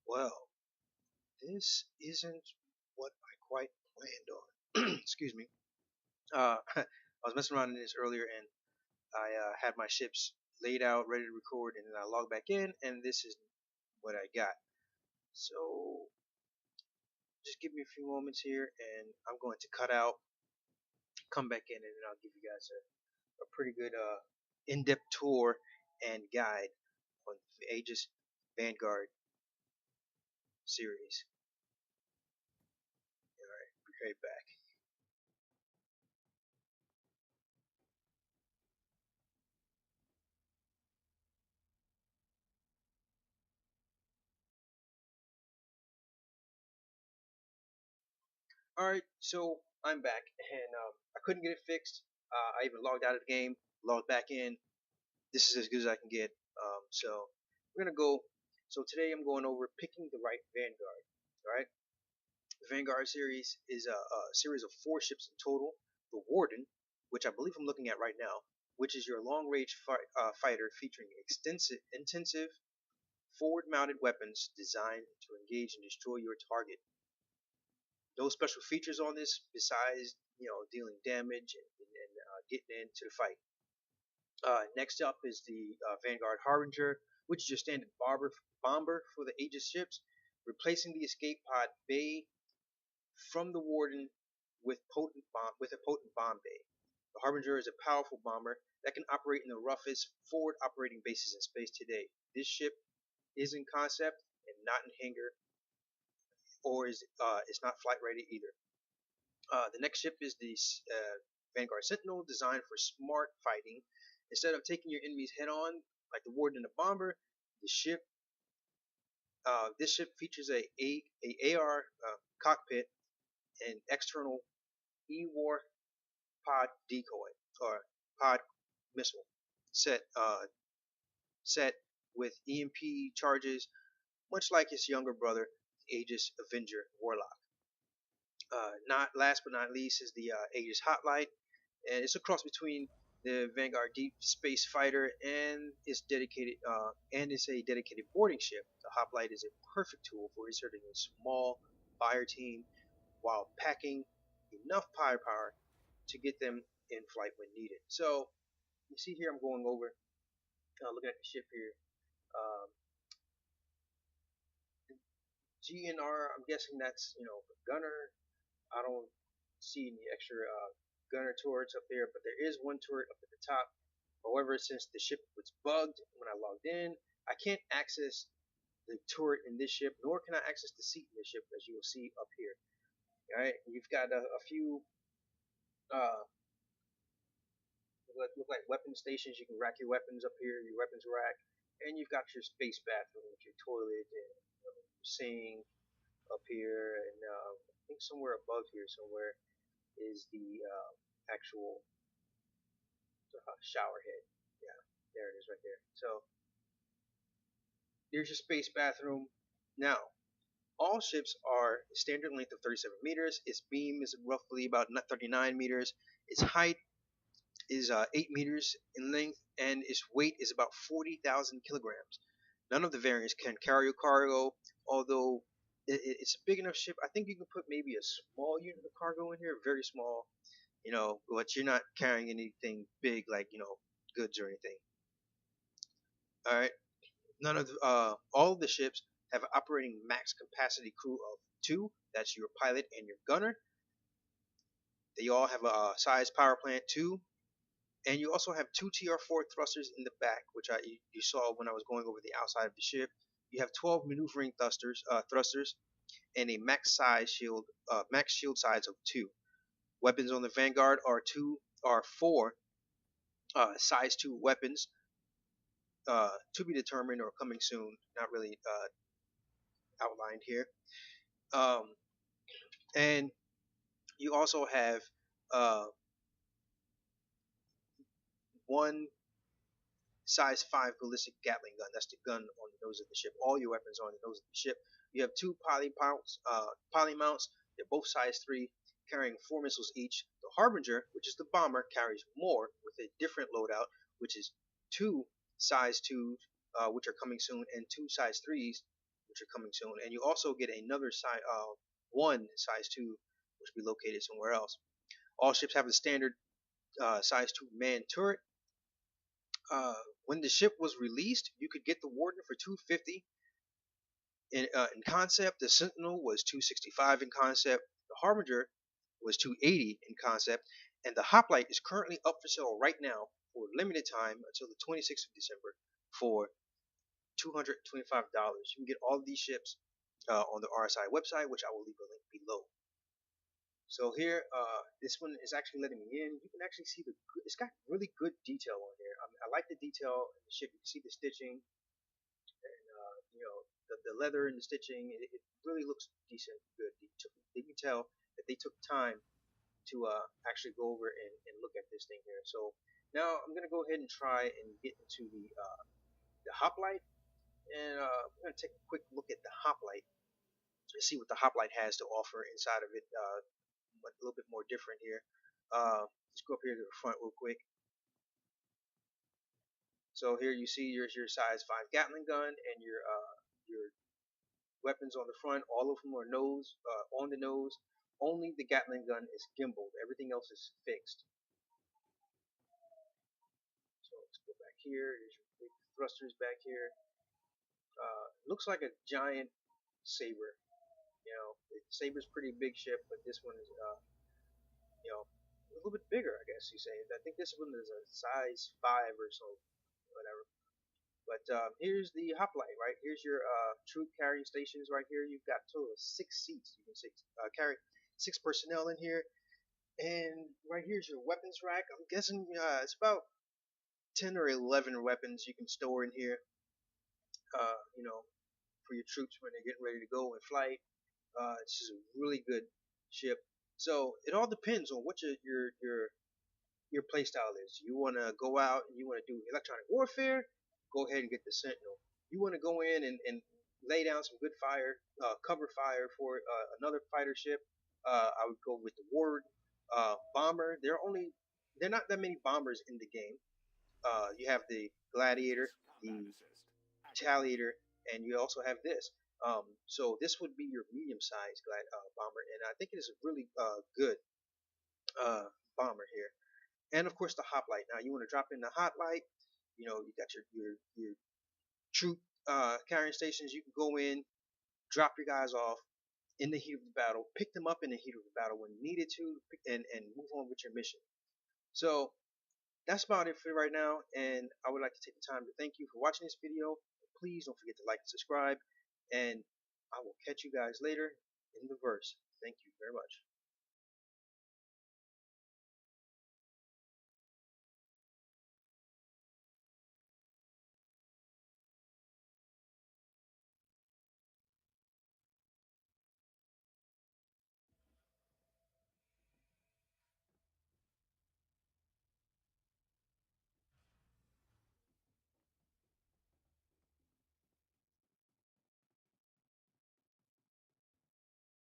Well, this isn't what I quite planned on. Excuse me. I was messing around in this earlier, and I had my ships laid out, ready to record, and then I logged back in, and this is what I got. So just give me a few moments here, and I'm going to cut out, come back in, and then I'll give you guys a pretty good in-depth tour and guide on the Aegis Vanguard series. All right, be right back. Alright, so I'm back, and I couldn't get it fixed. I even logged out of the game, logged back in. This is as good as I can get. So we're gonna go. So today I'm going over picking the right Vanguard. Alright, the Vanguard series is a series of 4 ships in total. The Warden, which I believe I'm looking at right now, which is your long-range fighter featuring intensive forward-mounted weapons designed to engage and destroy your target. No special features on this besides dealing damage and getting into the fight. Next up is the Vanguard Harbinger, which is your standard bomber for the Aegis ships, replacing the escape pod bay from the Warden with a potent bomb bay. The Harbinger is a powerful bomber that can operate in the roughest forward operating bases in space today. This ship is in concept and not in hangar, or is not flight ready either. The next ship is the Vanguard Sentinel, designed for smart fighting. Instead of taking your enemies head on, like the Warden and the Bomber, the ship this ship features a AR cockpit and external E-war pod decoy or pod missile set with EMP charges, much like its younger brother, the Aegis Avenger Warlock. Not last but not least is the Aegis Hoplite, and it's a cross between the Vanguard Deep Space Fighter and it's a dedicated boarding ship. The Hoplite is a perfect tool for inserting a small fire team while packing enough firepower to get them in flight when needed. So you see here, I'm going over, looking at the ship here. Um, GNR, I'm guessing that's the gunner. I don't see any extra gunner turrets up there, but there is one turret up at the top. However, since the ship was bugged when I logged in, I can't access the turret in this ship, nor can I access the seat in this ship, as you will see up here. Alright, you've got a few uh, look like weapon stations. You can rack your weapons up here, your weapons rack, and you've got your space bathroom with your toilet and your sink up here, and I think somewhere above here somewhere is the actual shower head. Yeah, there it is right there. So there's your space bathroom. Now, all ships are standard length of 37 meters. Its beam is roughly about 39 meters. Its height is 8 meters in length, and its weight is about 40,000 kilograms. None of the variants can carry a cargo, although it's a big enough ship. I think you can put maybe a small unit of cargo in here, very small, but you're not carrying anything big like goods or anything. All right. None of all of the ships have an operating max capacity crew of 2. That's your pilot and your gunner. They all have a size power plant 2, and you also have 2 TR4 thrusters in the back, which you saw when I was going over the outside of the ship. You have 12 maneuvering thrusters, and a max shield size of 2. Weapons on the Vanguard are 4 size 2 weapons, to be determined or coming soon. Not really outlined here. And you also have uh, 1 size 5 ballistic Gatling gun. That's the gun on the nose of the ship. All your weapons are on the nose of the ship. You have 2 poly mounts. They're both size 3, carrying 4 missiles each. The Harbinger, which is the bomber, carries more with a different loadout, which is 2 size 2s, which are coming soon, and 2 size 3s, which are coming soon, and you also get another one size 2, which will be located somewhere else. All ships have the standard size 2 man turret. When the ship was released, you could get the Warden for 250 in concept. The Sentinel was 265 in concept. The Harbinger was 280 in concept, and the Hoplite is currently up for sale right now for limited time until the 26th of December for $225. You can get all of these ships on the RSI website, which I will leave a link below. So here, this one is actually letting me in. You can actually see it's got really good detail on here. I like the detail in the ship. You can see the stitching, and the leather and the stitching. It really looks decent, good. You can tell that they took time to actually go over and look at this thing here. So now I'm gonna go ahead and try and get into the Hoplite, and I'm gonna take a quick look at the Hoplite to see what the Hoplite has to offer inside of it. A little bit more different here. Let's go up here to the front real quick. So here you see your size 5 Gatling gun and your weapons on the front. All of them are on the nose. Only the Gatling gun is gimbaled. Everything else is fixed. So let's go back here. There's your big thrusters back here. Looks like a giant saber. The saber's pretty big ship, but this one is a little bit bigger, I guess you say. I think this one is a size 5 or so, whatever. But here's the Hoplite, right? Here's your troop carrying stations right here. You've got a total of 6 seats. You can carry 6 personnel in here. And right here's your weapons rack. I'm guessing it's about 10 or 11 weapons you can store in here. For your troops when they're getting ready to go in flight. This is a really good ship. So it all depends on what your play style is. You want to go out and you want to do electronic warfare, go ahead and get the Sentinel. You want to go in and lay down some good fire, cover fire for another fighter ship. I would go with the Warden bomber. There are not that many bombers in the game. You have the Gladiator, the Retaliator, and you also have this. So this would be your medium-sized bomber, and I think it is a really good bomber here. And of course the Hoplite. Now you want to drop in the Hoplite. You got your troop carrying stations. You can go in, drop your guys off in the heat of the battle, pick them up in the heat of the battle when needed to, and move on with your mission. So that's about it for right now, and I would like to take the time to thank you for watching this video. Please don't forget to like and subscribe, and I will catch you guys later in the verse. Thank you very much.